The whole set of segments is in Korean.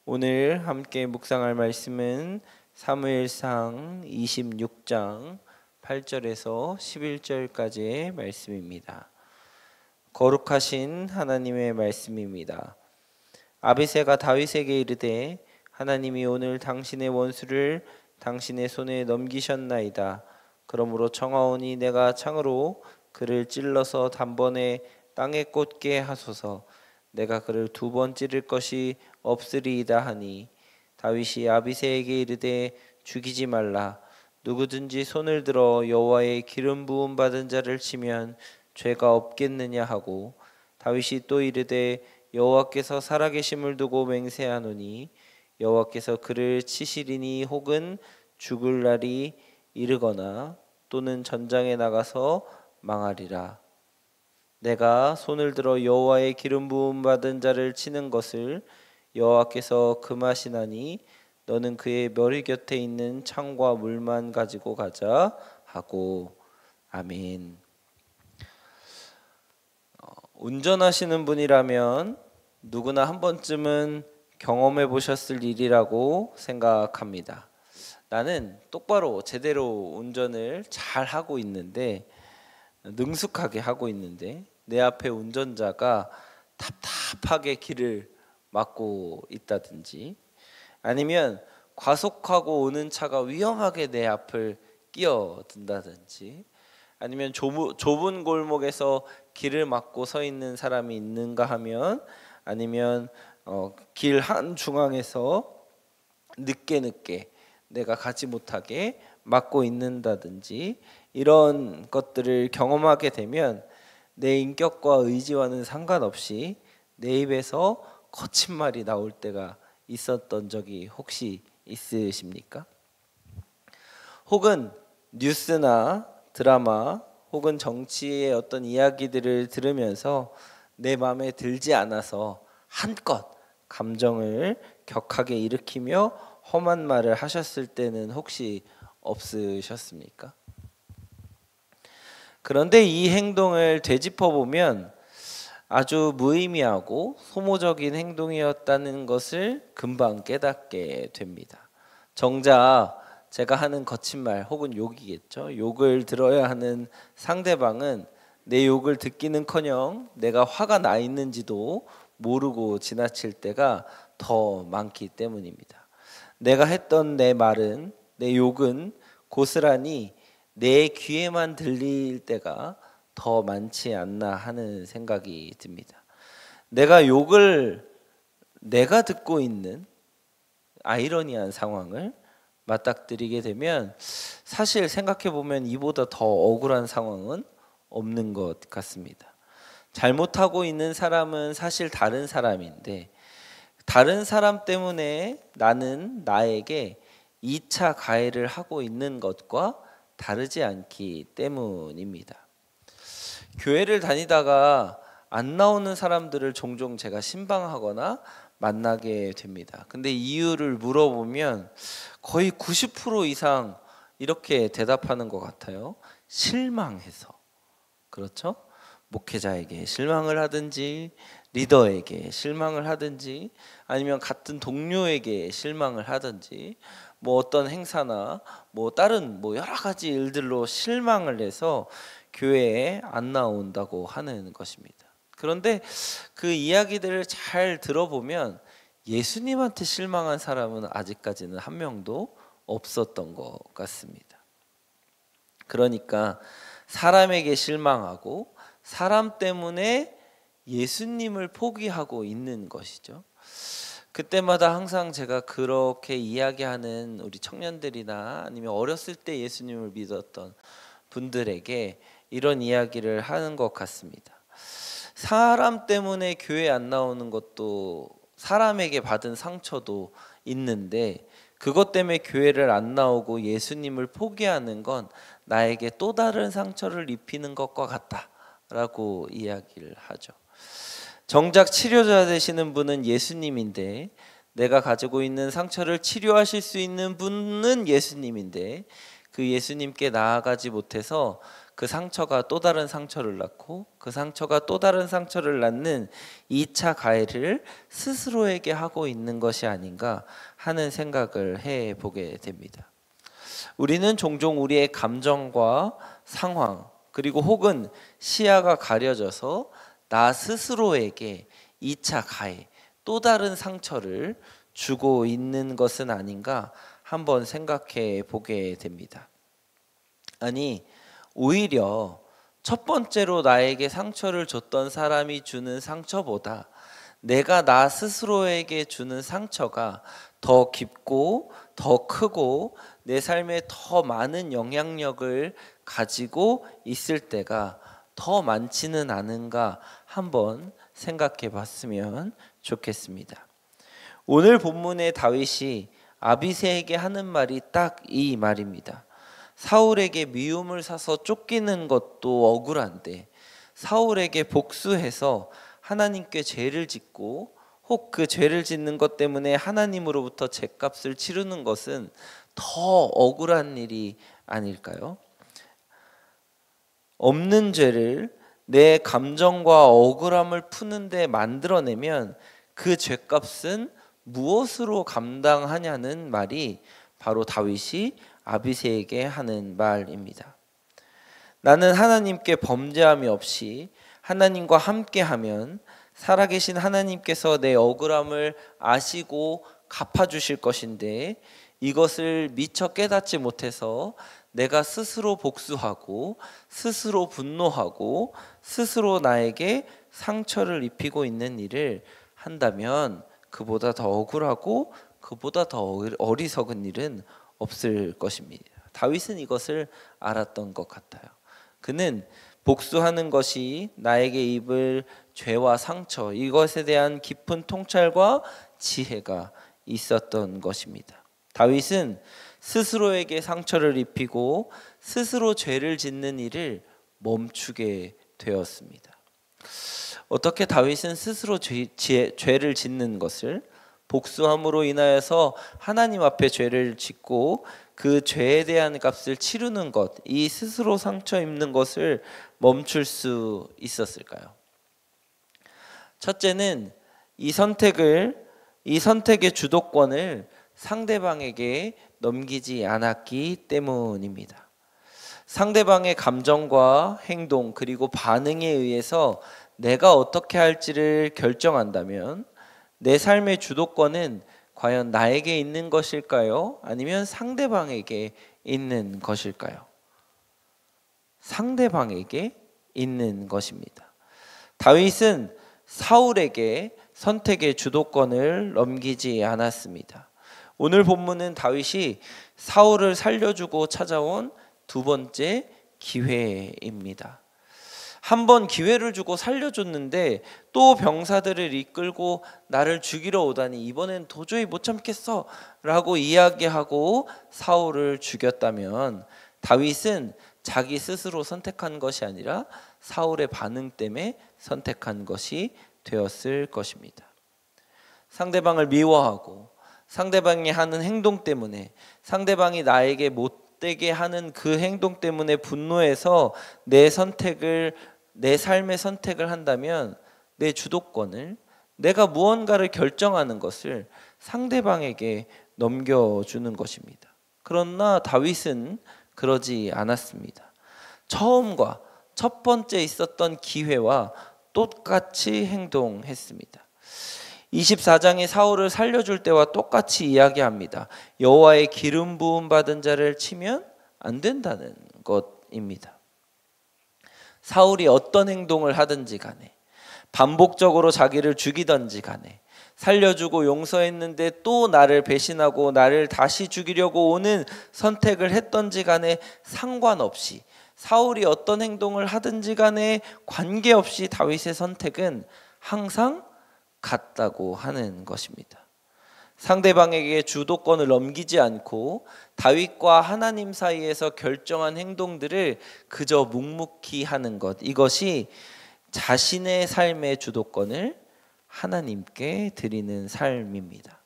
오늘 함께 묵상할 말씀은 사무엘상 26장 8절에서 11절까지의 말씀입니다. 거룩하신 하나님의 말씀입니다. 아비새가 다윗에게 이르되 하나님이 오늘 당신의 원수를 당신의 손에 넘기셨나이다. 그러므로 청하오니 내가 창으로 그를 찔러서 단번에 땅에 꽂게 하소서. 내가 그를 2번 찌를 것이 없으리이다 하니 다윗이 아비새에게 이르되 죽이지 말라. 누구든지 손을 들어 여호와의 기름 부음 받은 자를 치면 죄가 없겠느냐 하고 다윗이 또 이르되 여호와께서 살아계심을 두고 맹세하노니 여호와께서 그를 치시리니 혹은 죽을 날이 이르거나 또는 전장에 나가서 망하리라. 내가 손을 들어 여호와의 기름 부음 받은 자를 치는 것을 여호와께서 금하시나니 너는 그의 머리 곁에 있는 창과 물만 가지고 가자 하고. 아멘. 운전하시는 분이라면 누구나 한 번쯤은 경험해 보셨을 일이라고 생각합니다. 나는 똑바로 제대로 운전을 잘 하고 있는데, 능숙하게 하고 있는데 내 앞에 운전자가 답답하게 길을 막고 있다든지, 아니면 과속하고 오는 차가 위험하게 내 앞을 끼어든다든지, 아니면 좁은 골목에서 길을 막고 서 있는 사람이 있는가 하면, 아니면 길 한중앙에서 늦게 내가 가지 못하게 막고 있는다든지, 이런 것들을 경험하게 되면 내 인격과 의지와는 상관없이 내 입에서 거친 말이 나올 때가 있었던 적이 혹시 있으십니까? 혹은 뉴스나 드라마 혹은 정치의 어떤 이야기들을 들으면서 내 마음에 들지 않아서 한껏 감정을 격하게 일으키며 험한 말을 하셨을 때는 혹시 없으셨습니까? 그런데 이 행동을 되짚어 보면 아주 무의미하고 소모적인 행동이었다는 것을 금방 깨닫게 됩니다. 정작 제가 하는 거친 말 혹은 욕이겠죠. 욕을 들어야 하는 상대방은 내 욕을 듣기는커녕 내가 화가 나 있는지도 모르고 지나칠 때가 더 많기 때문입니다. 내가 했던 내 말은, 내 욕은 고스란히 내 귀에만 들릴 때가 더 많지 않나 하는 생각이 듭니다. 내가 욕을 내가 듣고 있는 아이러니한 상황을 맞닥뜨리게 되면 사실 생각해 보면 이보다 더 억울한 상황은 없는 것 같습니다. 잘못하고 있는 사람은 사실 다른 사람인데, 다른 사람 때문에 나는 나에게 2차 가해를 하고 있는 것과 다르지 않기 때문입니다. 교회를 다니다가 안 나오는 사람들을 종종 제가 신방하거나 만나게 됩니다. 근데 이유를 물어보면 거의 90% 이상 이렇게 대답하는 것 같아요. 실망해서. 그렇죠? 목회자에게 실망을 하든지, 리더에게 실망을 하든지, 아니면 같은 동료에게 실망을 하든지, 뭐 어떤 행사나 뭐 다른 뭐 여러 가지 일들로 실망을 해서 교회에 안 나온다고 하는 것입니다. 그런데 그 이야기들을 잘 들어보면 예수님한테 실망한 사람은 아직까지는 한 명도 없었던 것 같습니다. 그러니까 사람에게 실망하고 사람 때문에 예수님을 포기하고 있는 것이죠. 그때마다 항상 제가 그렇게 이야기하는 우리 청년들이나 아니면 어렸을 때 예수님을 믿었던 분들에게 이런 이야기를 하는 것 같습니다. 사람 때문에 교회 안 나오는 것도 사람에게 받은 상처도 있는데, 그것 때문에 교회를 안 나오고 예수님을 포기하는 건 나에게 또 다른 상처를 입히는 것과 같다라고 이야기를 하죠. 정작 치료자 되시는 분은 예수님인데, 내가 가지고 있는 상처를 치료하실 수 있는 분은 예수님인데, 그 예수님께 나아가지 못해서 그 상처가 또 다른 상처를 낳고 그 상처가 또 다른 상처를 낳는 2차 가해를 스스로에게 하고 있는 것이 아닌가 하는 생각을 해보게 됩니다. 우리는 종종 우리의 감정과 상황 그리고 혹은 시야가 가려져서 나 스스로에게 2차 가해 또 다른 상처를 주고 있는 것은 아닌가 한번 생각해 보게 됩니다. 아니, 오히려 첫 번째로 나에게 상처를 줬던 사람이 주는 상처보다 내가 나 스스로에게 주는 상처가 더 깊고 더 크고 내 삶에 더 많은 영향력을 가지고 있을 때가 더 많지는 않은가 한번 생각해 봤으면 좋겠습니다. 오늘 본문의 다윗이 아비새에게 하는 말이 딱 이 말입니다. 사울에게 미움을 사서 쫓기는 것도 억울한데 사울에게 복수해서 하나님께 죄를 짓고 혹 그 죄를 짓는 것 때문에 하나님으로부터 죗값을 치르는 것은 더 억울한 일이 아닐까요? 없는 죄를 내 감정과 억울함을 푸는데 만들어내면 그 죄값은 무엇으로 감당하냐는 말이 바로 다윗이 아비새에게 하는 말입니다. 나는 하나님께 범죄함이 없이 하나님과 함께하면 살아계신 하나님께서 내 억울함을 아시고 갚아주실 것인데 이것을 미처 깨닫지 못해서 내가 스스로 복수하고 스스로 분노하고 스스로 나에게 상처를 입히고 있는 일을 한다면 그보다 더 억울하고 그보다 더 어리석은 일은 없을 것입니다. 다윗은 이것을 알았던 것 같아요. 그는 복수하는 것이 나에게 입을 죄와 상처 이것에 대한 깊은 통찰과 지혜가 있었던 것입니다. 다윗은 스스로에게 상처를 입히고 스스로 죄를 짓는 일을 멈추게 되었습니다. 어떻게 다윗은 스스로 죄를 짓는 것을 복수함으로 인하여서 하나님 앞에 죄를 짓고 그 죄에 대한 값을 치르는 것, 이 스스로 상처 입는 것을 멈출 수 있었을까요? 첫째는 이 선택의 주도권을 상대방에게 넘기지 않았기 때문입니다. 상대방의 감정과 행동 그리고 반응에 의해서 내가 어떻게 할지를 결정한다면 내 삶의 주도권은 과연 나에게 있는 것일까요? 아니면 상대방에게 있는 것일까요? 상대방에게 있는 것입니다. 다윗은 사울에게 선택의 주도권을 넘기지 않았습니다. 오늘 본문은 다윗이 사울을 살려주고 찾아온 두 번째 기회입니다. 한 번 기회를 주고 살려줬는데 또 병사들을 이끌고 나를 죽이러 오다니 이번엔 도저히 못 참겠어 라고 이야기하고 사울을 죽였다면 다윗은 자기 스스로 선택한 것이 아니라 사울의 반응 때문에 선택한 것이 되었을 것입니다. 상대방을 미워하고 상대방이 하는 행동 때문에 상대방이 나에게 못되게 하는 그 행동 때문에 분노해서 내 삶의 선택을 한다면 내 주도권을 내가 무언가를 결정하는 것을 상대방에게 넘겨주는 것입니다. 그러나 다윗은 그러지 않았습니다. 처음과 첫 번째 있었던 기회와 똑같이 행동했습니다. 24장의 사울을 살려줄 때와 똑같이 이야기합니다. 여호와의 기름 부음 받은 자를 치면 안 된다는 것입니다. 사울이 어떤 행동을 하든지 간에 반복적으로 자기를 죽이든지 간에 살려주고 용서했는데 또 나를 배신하고 나를 다시 죽이려고 오는 선택을 했던지 간에 상관없이 사울이 어떤 행동을 하든지 간에 관계없이 다윗의 선택은 항상 같다고 하는 것입니다. 상대방에게 주도권을 넘기지 않고 다윗과 하나님 사이에서 결정한 행동들을 그저 묵묵히 하는 것, 이것이 자신의 삶의 주도권을 하나님께 드리는 삶입니다.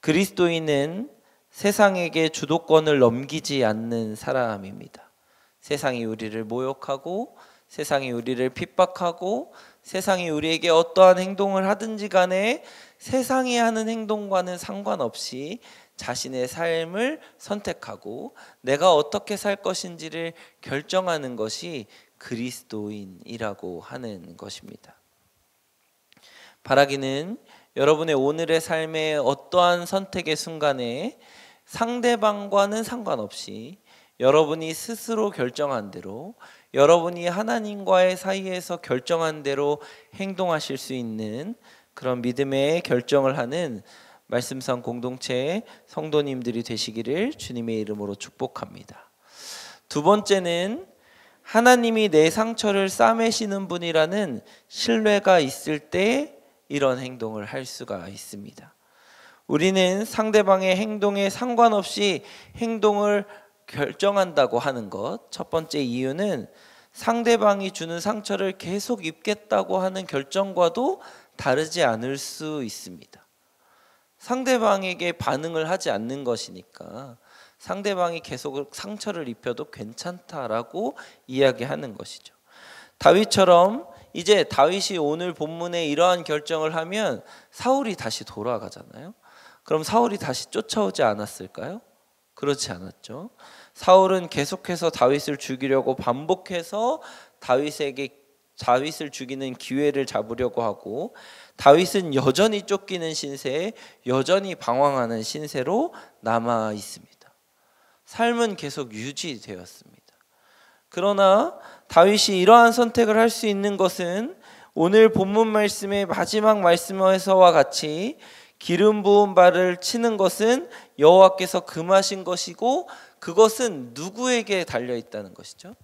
그리스도인은 세상에게 주도권을 넘기지 않는 사람입니다. 세상이 우리를 모욕하고 세상이 우리를 핍박하고 세상이 우리에게 어떠한 행동을 하든지 간에 세상이 하는 행동과는 상관없이 자신의 삶을 선택하고 내가 어떻게 살 것인지를 결정하는 것이 그리스도인이라고 하는 것입니다. 바라기는 여러분의 오늘의 삶의 어떠한 선택의 순간에 상대방과는 상관없이 여러분이 스스로 결정한 대로, 여러분이 하나님과의 사이에서 결정한 대로 행동하실 수 있는 그런 믿음의 결정을 하는 말씀상 공동체 성도님들이 되시기를 주님의 이름으로 축복합니다. 두 번째는 하나님이 내 상처를 싸매시는 분이라는 신뢰가 있을 때 이런 행동을 할 수가 있습니다. 우리는 상대방의 행동에 상관없이 행동을 결정한다고 하는 것, 첫 번째 이유는 상대방이 주는 상처를 계속 입겠다고 하는 결정과도 다르지 않을 수 있습니다. 상대방에게 반응을 하지 않는 것이니까 상대방이 계속 상처를 입혀도 괜찮다라고 이야기하는 것이죠. 다윗처럼 이제 다윗이 오늘 본문에 이러한 결정을 하면 사울이 다시 돌아가잖아요. 그럼 사울이 다시 쫓아오지 않았을까요? 그렇지 않았죠. 사울은 계속해서 다윗을 죽이려고 반복해서 다윗을 죽이는 기회를 잡으려고 하고, 다윗은 여전히 쫓기는 신세, 여전히 방황하는 신세로 남아 있습니다. 삶은 계속 유지되었습니다. 그러나 다윗이 이러한 선택을 할 수 있는 것은 오늘 본문 말씀의 마지막 말씀에서와 같이 기름 부은 발을 치는 것은 여호와께서 금하신 것이고, 그것은 누구에게 달려 있다는 것이죠?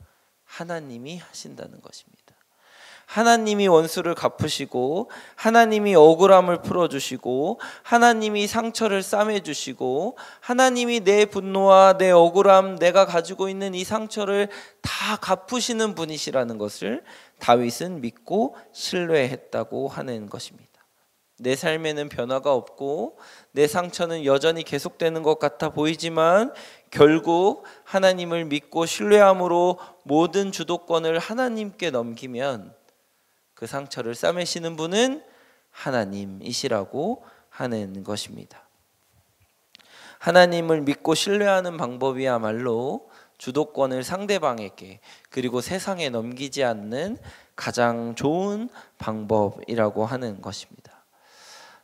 하나님이 하신다는 것입니다. 하나님이 원수를 갚으시고, 하나님이 억울함을 풀어주시고, 하나님이 상처를 싸매주시고, 하나님이 내 분노와 내 억울함, 내가 가지고 있는 이 상처를 다 갚으시는 분이시라는 것을 다윗은 믿고 신뢰했다고 하는 것입니다. 내 삶에는 변화가 없고 내 상처는 여전히 계속되는 것 같아 보이지만 결국 하나님을 믿고 신뢰함으로 모든 주도권을 하나님께 넘기면 그 상처를 싸매시는 분은 하나님이시라고 하는 것입니다. 하나님을 믿고 신뢰하는 방법이야말로 주도권을 상대방에게 그리고 세상에 넘기지 않는 가장 좋은 방법이라고 하는 것입니다.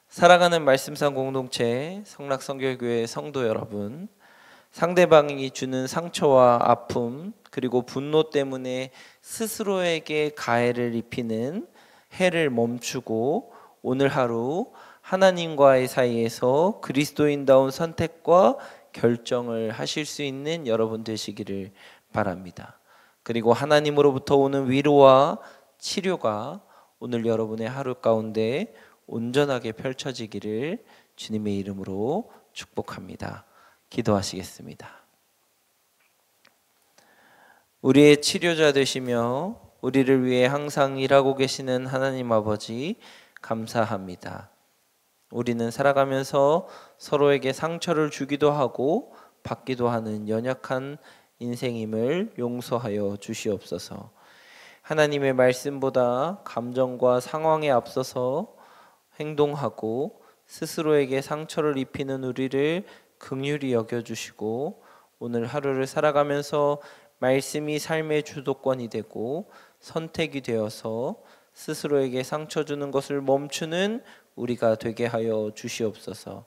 사랑하는 말씀상 공동체 성락성결교회 성도 여러분, 상대방이 주는 상처와 아픔 그리고 분노 때문에 스스로에게 가해를 입히는 해를 멈추고 오늘 하루 하나님과의 사이에서 그리스도인다운 선택과 결정을 하실 수 있는 여러분 되시기를 바랍니다. 그리고 하나님으로부터 오는 위로와 치료가 오늘 여러분의 하루 가운데 온전하게 펼쳐지기를 주님의 이름으로 축복합니다. 기도하시겠습니다. 우리의 치료자 되시며 우리를 위해 항상 일하고 계시는 하나님 아버지 감사합니다. 우리는 살아가면서 서로에게 상처를 주기도 하고 받기도 하는 연약한 인생임을 용서하여 주시옵소서. 하나님의 말씀보다 감정과 상황에 앞서서 행동하고 스스로에게 상처를 입히는 우리를 긍휼히 여겨주시고 오늘 하루를 살아가면서 말씀이 삶의 주도권이 되고 선택이 되어서 스스로에게 상처 주는 것을 멈추는 우리가 되게 하여 주시옵소서.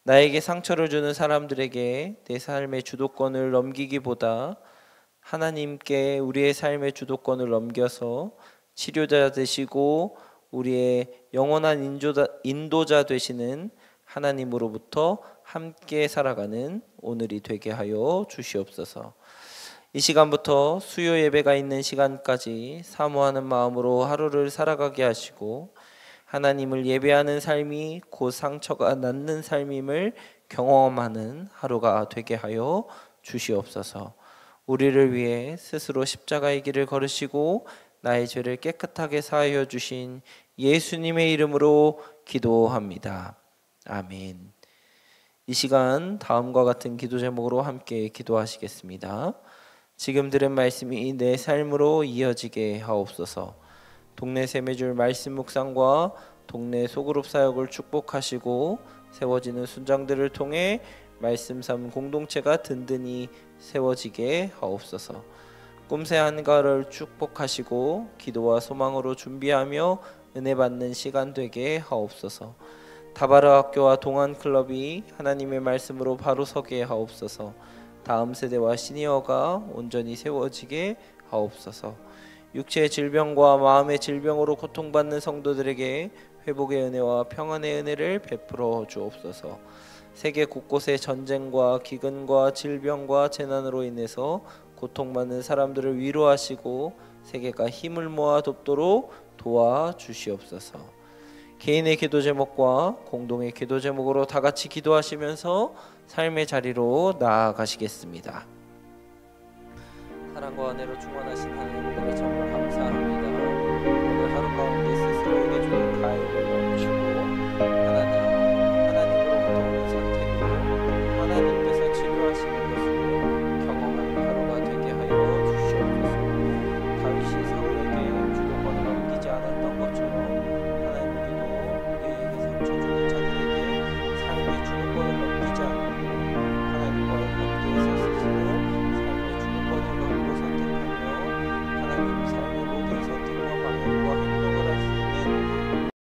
나에게 상처를 주는 사람들에게 내 삶의 주도권을 넘기기보다 하나님께 우리의 삶의 주도권을 넘겨서 치료자 되시고 우리의 영원한 인도자 되시는 하나님으로부터 함께 살아가는 오늘이 되게 하여 주시옵소서. 이 시간부터 수요 예배가 있는 시간까지 사모하는 마음으로 하루를 살아가게 하시고 하나님을 예배하는 삶이 곧 상처가 낫는 삶임을 경험하는 하루가 되게 하여 주시옵소서. 우리를 위해 스스로 십자가의 길을 걸으시고 나의 죄를 깨끗하게 사하여 주신 예수님의 이름으로 기도합니다. 아멘. 이 시간 다음과 같은 기도 제목으로 함께 기도하시겠습니다. 지금 들은 말씀이 내 삶으로 이어지게 하옵소서. 동네 세매줄 말씀 묵상과 동네 소그룹 사역을 축복하시고 세워지는 순장들을 통해 말씀 삶 공동체가 든든히 세워지게 하옵소서. 꿈새 한가를 축복하시고 기도와 소망으로 준비하며 은혜 받는 시간 되게 하옵소서. 다바르 학교와 동안 클럽이 하나님의 말씀으로 바로 서게 하옵소서. 다음 세대와 시니어가 온전히 세워지게 하옵소서. 육체의 질병과 마음의 질병으로 고통받는 성도들에게 회복의 은혜와 평안의 은혜를 베풀어 주옵소서. 세계 곳곳의 전쟁과 기근과 질병과 재난으로 인해서 고통받는 사람들을 위로하시고 세계가 힘을 모아 돕도록 도와주시옵소서. 개인의 기도 제목과 공동의 기도 제목으로 다 같이 기도하시면서 삶의 자리로 나아가시겠습니다. 사랑과 은혜로 충만하신 하나님,